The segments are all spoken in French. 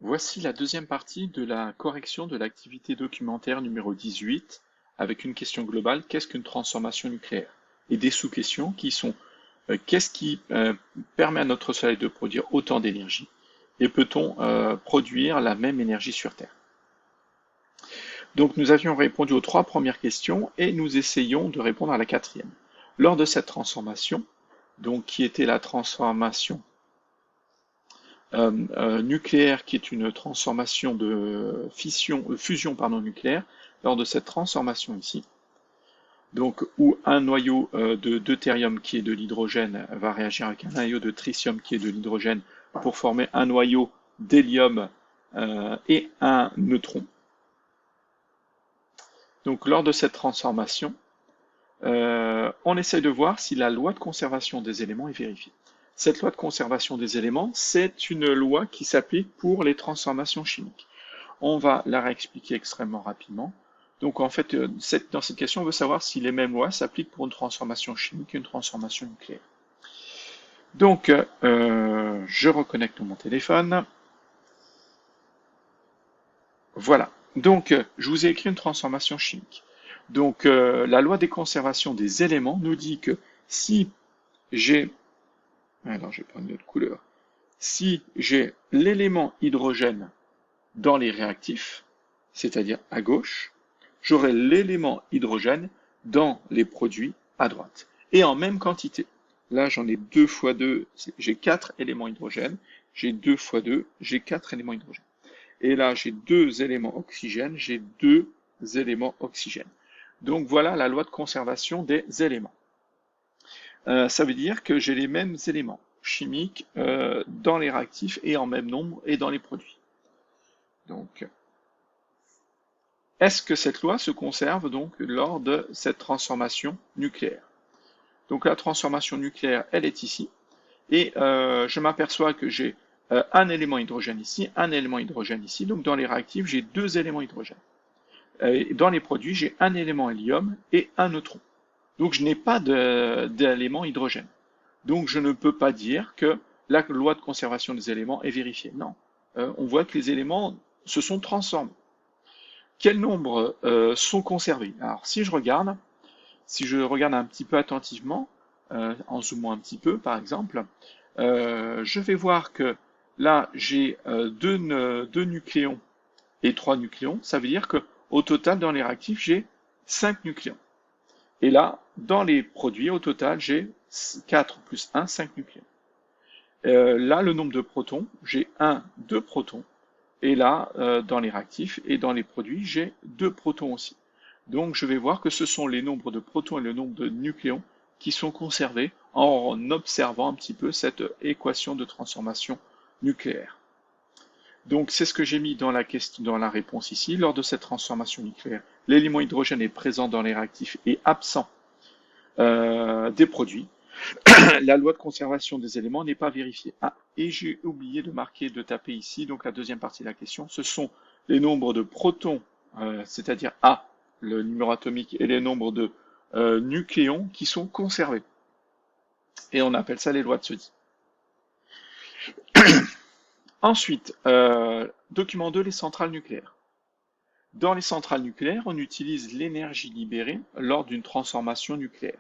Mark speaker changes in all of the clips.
Speaker 1: Voici la deuxième partie de la correction de l'activité documentaire numéro 18 avec une question globale, qu'est-ce qu'une transformation nucléaire? Et des sous-questions qui sont qu'est-ce qui permet à notre Soleil de produire autant d'énergie? Et peut-on produire la même énergie sur Terre? Donc nous avions répondu aux trois premières questions et nous essayons de répondre à la quatrième. Lors de cette transformation, donc qui était la transformation nucléaire, qui est une transformation de fusion nucléaire, lors de cette transformation ici, donc où un noyau de deutérium qui est de l'hydrogène va réagir avec un noyau de tritium qui est de l'hydrogène pour former un noyau d'hélium et un neutron. Donc lors de cette transformation, on essaye de voir si la loi de conservation des éléments est vérifiée. Cette loi de conservation des éléments, c'est une loi qui s'applique pour les transformations chimiques. On va la réexpliquer extrêmement rapidement. Donc en fait, dans cette question, on veut savoir si les mêmes lois s'appliquent pour une transformation chimique et une transformation nucléaire. Donc, je reconnecte mon téléphone. Voilà. Donc, je vous ai écrit une transformation chimique. Donc, la loi des conservations des éléments nous dit que si j'ai... Alors, je vais prendre une autre couleur. Si j'ai l'élément hydrogène dans les réactifs, c'est-à-dire à gauche, j'aurai l'élément hydrogène dans les produits à droite, et en même quantité. Là, j'en ai 2 fois 2, j'ai 4 éléments hydrogène, j'ai 2 fois 2, j'ai 4 éléments hydrogène. Et là, j'ai 2 éléments oxygène, j'ai 2 éléments oxygène. Donc voilà la loi de conservation des éléments. Ça veut dire que j'ai les mêmes éléments chimiques dans les réactifs et en même nombre et dans les produits. Donc, est-ce que cette loi se conserve donc lors de cette transformation nucléaire? Donc la transformation nucléaire, elle est ici, et je m'aperçois que j'ai un élément hydrogène ici, un élément hydrogène ici, donc dans les réactifs, j'ai 2 éléments hydrogène. Dans les produits, j'ai un élément hélium et un neutron. Donc je n'ai pas d'élément hydrogène. Donc je ne peux pas dire que la loi de conservation des éléments est vérifiée. Non, on voit que les éléments se sont transformés. Quels nombres sont conservés? Alors si je regarde un petit peu attentivement, en zoomant un petit peu par exemple, je vais voir que là j'ai 2 nucléons et 3 nucléons. Ça veut dire que au total dans les réactifs j'ai 5 nucléons. Et là, dans les produits, au total, j'ai 4 plus 1, 5 nucléons. Là, le nombre de protons, j'ai 1, 2 protons. Et là, dans les réactifs et dans les produits, j'ai 2 protons aussi. Donc, je vais voir que ce sont les nombres de protons et le nombre de nucléons qui sont conservés en observant un petit peu cette équation de transformation nucléaire. Donc, c'est ce que j'ai mis dans la réponse ici. Lors de cette transformation nucléaire, l'élément hydrogène est présent dans les réactifs et absent des produits. La loi de conservation des éléments n'est pas vérifiée. Ah, et j'ai oublié de taper ici, donc la deuxième partie de la question, ce sont les nombres de protons, c'est-à-dire A, le numéro atomique, et les nombres de nucléons qui sont conservés. Et on appelle ça les lois de Soddy. Ensuite, document 2, les centrales nucléaires. Dans les centrales nucléaires, on utilise l'énergie libérée lors d'une transformation nucléaire.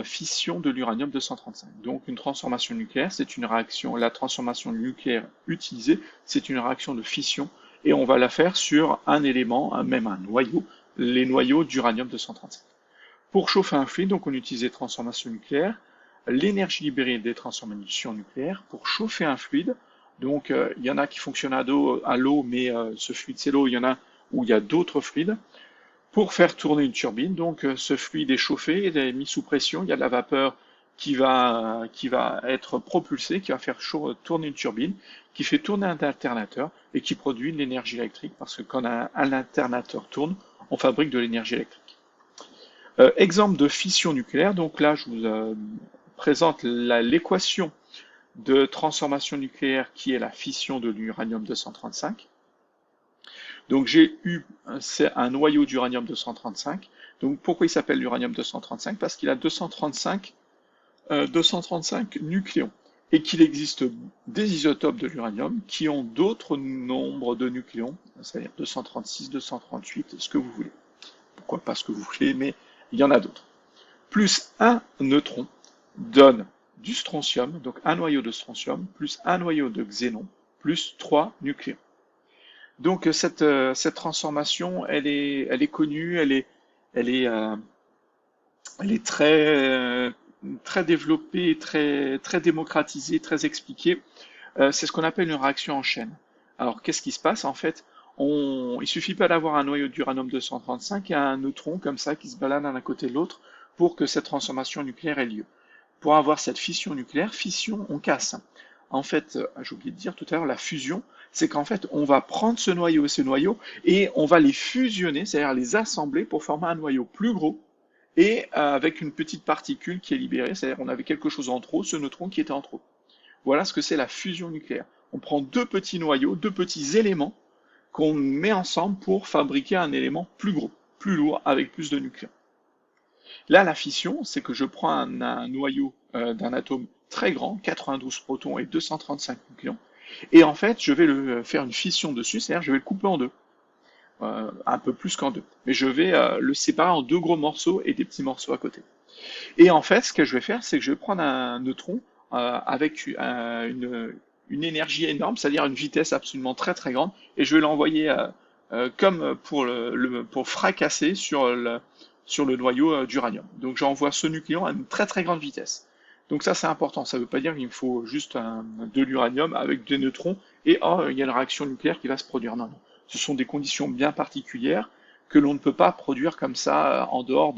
Speaker 1: Fission de l'uranium-235. Donc une transformation nucléaire, c'est une réaction, la transformation nucléaire utilisée, c'est une réaction de fission, et on va la faire sur un élément, même un noyau, les noyaux d'uranium-235. Pour chauffer un fluide, donc on utilise les transformations nucléaires, l'énergie libérée des transformations nucléaires pour chauffer un fluide. Donc il y en a qui fonctionnent à l'eau, mais ce fluide c'est l'eau, il y en a où il y a d'autres fluides. Pour faire tourner une turbine, donc ce fluide est chauffé, il est mis sous pression, il y a de la vapeur qui va être propulsée, qui va faire tourner une turbine, qui fait tourner un alternateur et qui produit de l'énergie électrique, parce que quand un alternateur tourne, on fabrique de l'énergie électrique. Exemple de fission nucléaire, donc là je vous présente l'équation de transformation nucléaire qui est la fission de l'uranium-235. Donc j'ai eu un noyau d'uranium-235. Donc pourquoi il s'appelle l'uranium-235? Parce qu'il a 235 nucléons. et qu'il existe des isotopes de l'uranium qui ont d'autres nombres de nucléons, c'est-à-dire 236, 238, ce que vous voulez. Pourquoi pas ce que vous voulez, mais il y en a d'autres. Plus un neutron donne du strontium, donc un noyau de strontium, plus un noyau de xénon, plus 3 nucléons. Donc cette transformation, elle est connue, elle est très développée, très démocratisée, très expliquée. C'est ce qu'on appelle une réaction en chaîne. Alors qu'est-ce qui se passe en fait? Il suffit pas d'avoir un noyau d'uranium 235 et un neutron comme ça qui se balade l'un à côté de l'autre pour que cette transformation nucléaire ait lieu. Pour avoir cette fission nucléaire, fission, on casse. En fait, j'ai oublié de dire tout à l'heure, la fusion, c'est qu'en fait, on va prendre ce noyau et ce noyau et on va les fusionner, c'est-à-dire les assembler pour former un noyau plus gros et avec une petite particule qui est libérée, c'est-à-dire on avait quelque chose en trop, ce neutron qui était en trop. Voilà ce que c'est la fusion nucléaire. On prend deux petits noyaux, deux petits éléments qu'on met ensemble pour fabriquer un élément plus gros, plus lourd, avec plus de nucléons. Là, la fission, c'est que je prends un noyau d'un atome très grand, 92 protons et 235 nucléons, et en fait, je vais faire une fission dessus, c'est-à-dire je vais le couper en deux, un peu plus qu'en deux, mais je vais le séparer en deux gros morceaux et des petits morceaux à côté. Et en fait, ce que je vais faire, c'est que je vais prendre un neutron avec une énergie énorme, c'est-à-dire une vitesse absolument très très grande, et je vais l'envoyer comme pour fracasser sur le noyau d'uranium. Donc j'envoie ce nucléon à une très très grande vitesse. Donc ça c'est important, ça ne veut pas dire qu'il me faut juste de l'uranium avec des neutrons et il y a une réaction nucléaire qui va se produire. Non, non. Ce sont des conditions bien particulières que l'on ne peut pas produire comme ça en dehors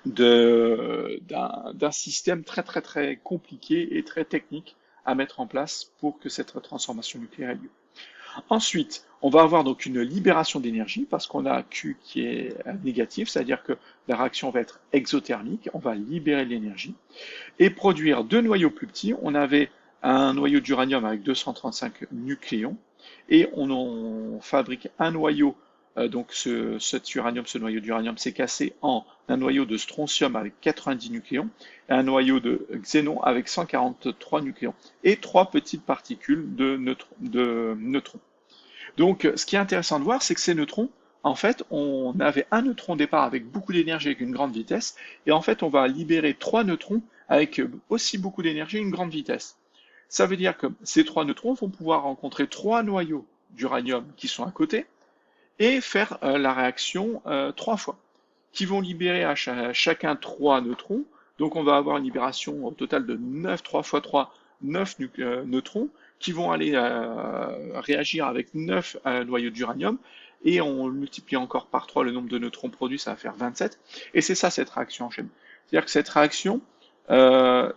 Speaker 1: d'un système très très très compliqué et très technique à mettre en place pour que cette transformation nucléaire ait lieu. Ensuite, on va avoir donc une libération d'énergie parce qu'on a Q qui est négatif, c'est-à-dire que la réaction va être exothermique, on va libérer de l'énergie et produire deux noyaux plus petits. On avait un noyau d'uranium avec 235 nucléons et on fabrique un noyau, donc ce noyau d'uranium s'est cassé en un noyau de strontium avec 90 nucléons et un noyau de xénon avec 143 nucléons et trois petites particules de neutrons. Donc, ce qui est intéressant de voir, c'est que ces neutrons, en fait, on avait un neutron au départ avec beaucoup d'énergie, avec une grande vitesse, et en fait, on va libérer trois neutrons avec aussi beaucoup d'énergie et une grande vitesse. Ça veut dire que ces trois neutrons vont pouvoir rencontrer trois noyaux d'uranium qui sont à côté et faire la réaction trois fois, qui vont libérer à chacun trois neutrons. Donc, on va avoir une libération au total de 9, 3 fois 3, 9 neutrons, qui vont aller réagir avec 9 noyaux d'uranium, et on multiplie encore par 3 le nombre de neutrons produits, ça va faire 27, et c'est ça cette réaction en chaîne. C'est-à-dire que cette réaction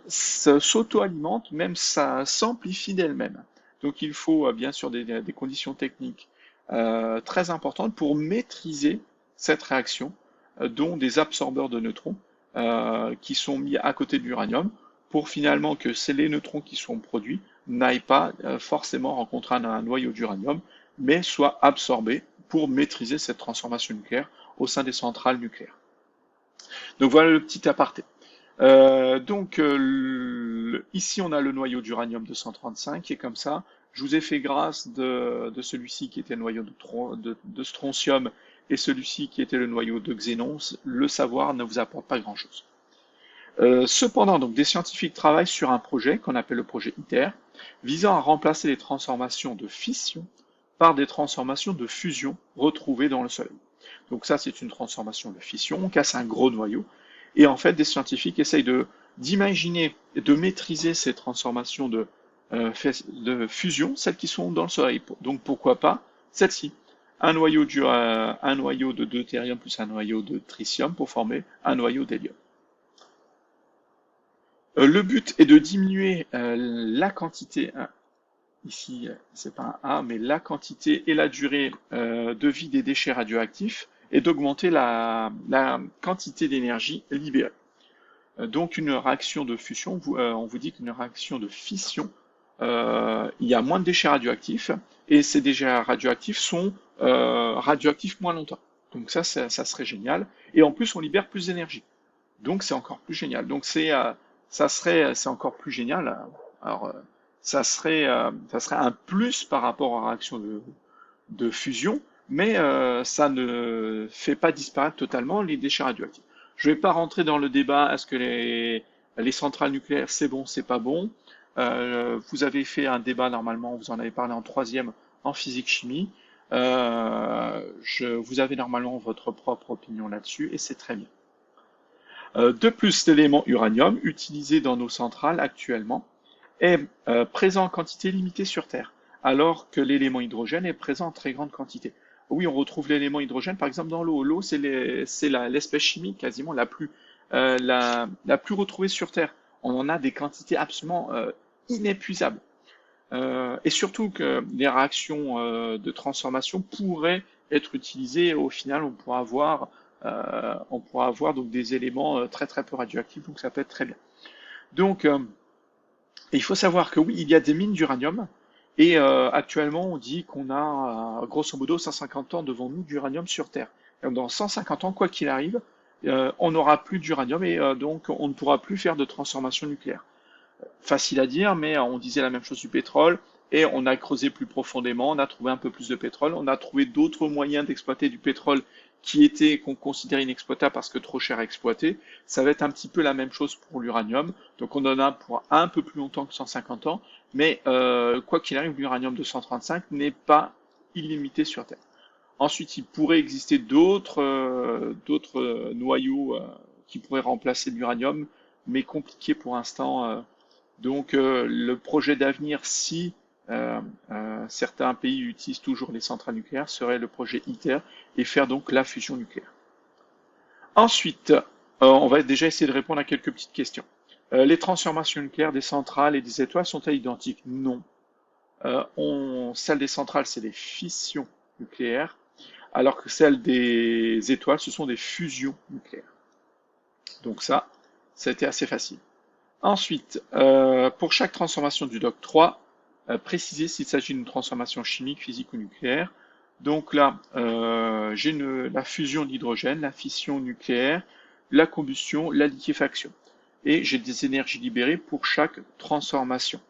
Speaker 1: s'auto-alimente, même ça s'amplifie d'elle-même. Donc il faut bien sûr des conditions techniques très importantes pour maîtriser cette réaction, dont des absorbeurs de neutrons qui sont mis à côté de l'uranium, pour finalement que c'est les neutrons qui sont produits n'aillent pas forcément rencontrer un noyau d'uranium, mais soient absorbés pour maîtriser cette transformation nucléaire au sein des centrales nucléaires. Donc voilà le petit aparté. Ici on a le noyau d'uranium 235 qui est comme ça. Je vous ai fait grâce de celui-ci qui était le noyau de strontium et celui-ci qui était le noyau de xénon. Le savoir ne vous apporte pas grand-chose. Cependant, donc, des scientifiques travaillent sur un projet qu'on appelle le projet ITER, visant à remplacer les transformations de fission par des transformations de fusion retrouvées dans le Soleil. Donc ça, c'est une transformation de fission, on casse un gros noyau, et en fait, des scientifiques essayent d'imaginer et de maîtriser ces transformations de fusion, celles qui sont dans le Soleil. Donc pourquoi pas celle-ci, un noyau de deutérium plus un noyau de tritium pour former un noyau d'hélium. Le but est de diminuer la quantité, ici c'est pas un A, mais la quantité et la durée de vie des déchets radioactifs et d'augmenter la quantité d'énergie libérée. Donc une réaction de fusion, on vous dit qu'une réaction de fission, il y a moins de déchets radioactifs et ces déchets radioactifs sont radioactifs moins longtemps. Donc ça serait génial. Et en plus on libère plus d'énergie. Donc c'est encore plus génial. Donc c'est c'est encore plus génial. Alors, ça serait un plus par rapport à la réaction de fusion, mais ça ne fait pas disparaître totalement les déchets radioactifs. Je ne vais pas rentrer dans le débat, est-ce que les centrales nucléaires, c'est bon, c'est pas bon. Vous avez fait un débat normalement, vous en avez parlé en troisième en physique-chimie. Vous avez normalement votre propre opinion là-dessus, et c'est très bien. De plus, l'élément uranium, utilisé dans nos centrales actuellement, est présent en quantité limitée sur Terre, alors que l'élément hydrogène est présent en très grande quantité. Oui, on retrouve l'élément hydrogène, par exemple, dans l'eau. L'eau, c'est l'espèce chimique quasiment la plus retrouvée sur Terre. On en a des quantités absolument inépuisables. Et surtout que les réactions de transformation pourraient être utilisées. Au final, on pourra avoir donc des éléments très très peu radioactifs, donc ça peut être très bien. Donc, il faut savoir que oui, il y a des mines d'uranium, et actuellement, on dit qu'on a grosso modo 150 ans devant nous d'uranium sur Terre. Donc, dans 150 ans, quoi qu'il arrive, on n'aura plus d'uranium, et donc on ne pourra plus faire de transformation nucléaire. Facile à dire, mais on disait la même chose du pétrole, et on a creusé plus profondément, on a trouvé un peu plus de pétrole, on a trouvé d'autres moyens d'exploiter du pétrole qu'on considérait inexploitable parce que trop cher à exploiter. Ça va être un petit peu la même chose pour l'uranium. Donc on en a pour un peu plus longtemps que 150 ans, mais quoi qu'il arrive, l'uranium 235 n'est pas illimité sur Terre. Ensuite, il pourrait exister d'autres noyaux qui pourraient remplacer l'uranium, mais compliqué pour l'instant. Donc le projet d'avenir, si certains pays utilisent toujours les centrales nucléaires, serait le projet ITER et faire donc la fusion nucléaire. Ensuite, on va déjà essayer de répondre à quelques petites questions. Les transformations nucléaires des centrales et des étoiles sont-elles identiques? Non. Celles des centrales, c'est des fissions nucléaires, alors que celles des étoiles, ce sont des fusions nucléaires. Donc ça a été assez facile. Ensuite, pour chaque transformation du doc 3, préciser s'il s'agit d'une transformation chimique, physique ou nucléaire. Donc là, j'ai la fusion d'hydrogène, la fission nucléaire, la combustion, la liquéfaction. Et j'ai des énergies libérées pour chaque transformation.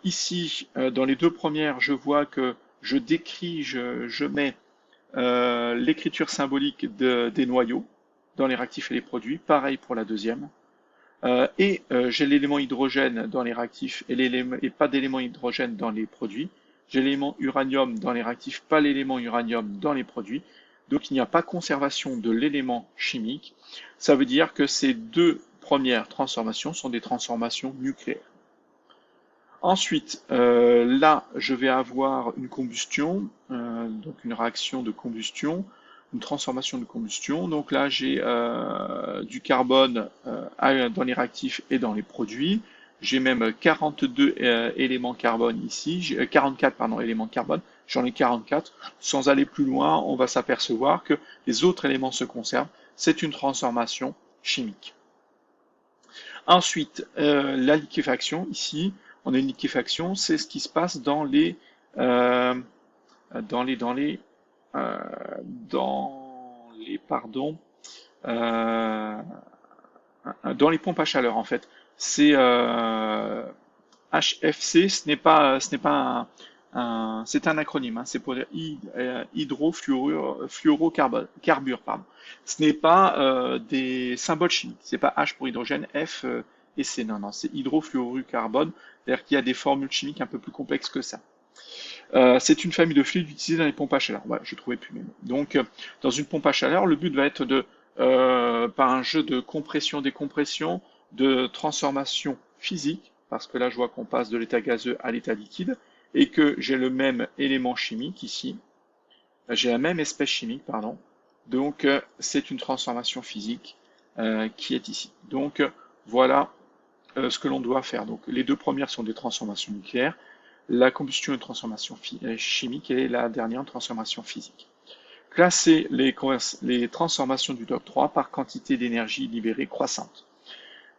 Speaker 1: Ici, dans les deux premières, je vois que je décris, je mets l'écriture symbolique des noyaux dans les réactifs et les produits. Pareil pour la deuxième. J'ai l'élément hydrogène dans les réactifs et pas d'élément hydrogène dans les produits. J'ai l'élément uranium dans les réactifs, pas l'élément uranium dans les produits. Donc il n'y a pas conservation de l'élément chimique. Ça veut dire que ces deux premières transformations sont des transformations nucléaires. Ensuite, là, je vais avoir une combustion, donc une réaction de combustion, une transformation de combustion. Donc là, j'ai du carbone dans les réactifs et dans les produits. J'ai même 42 éléments carbone ici, 44 pardon, éléments carbone, j'en ai 44. Sans aller plus loin, on va s'apercevoir que les autres éléments se conservent. C'est une transformation chimique. Ensuite, la liquéfaction, ici, on a une liquéfaction, c'est ce qui se passe dans les pompes à chaleur en fait. C'est HFC, ce n'est pas c'est un acronyme, hein, c'est pour dire hydrofluorocarbure, pardon. Ce n'est pas des symboles chimiques, c'est pas H pour hydrogène, F et C, non, c'est hydrofluorocarbone, c'est-à-dire qu'il y a des formules chimiques un peu plus complexes que ça. C'est une famille de fluides utilisés dans les pompes à chaleur. Voilà, je trouvais plus mes mots. Donc, dans une pompe à chaleur, le but va être par un jeu de compression-décompression, de transformation physique, parce que là, je vois qu'on passe de l'état gazeux à l'état liquide, et que j'ai le même élément chimique ici. J'ai la même espèce chimique, pardon. Donc, c'est une transformation physique qui est ici. Donc, voilà ce que l'on doit faire. Donc, les deux premières sont des transformations nucléaires. La combustion est une transformation chimique et la dernière une transformation physique. Classer les transformations du doc 3 par quantité d'énergie libérée croissante.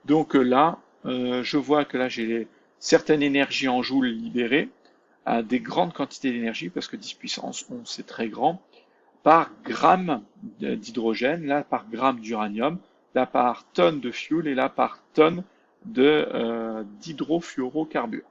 Speaker 1: Donc là, je vois que là j'ai certaines énergies en joules libérées à des grandes quantités d'énergie, parce que 10 puissance 11 c'est très grand, par gramme d'hydrogène, là par gramme d'uranium, là par tonne de fuel et là par tonne d'hydrofluorocarbures.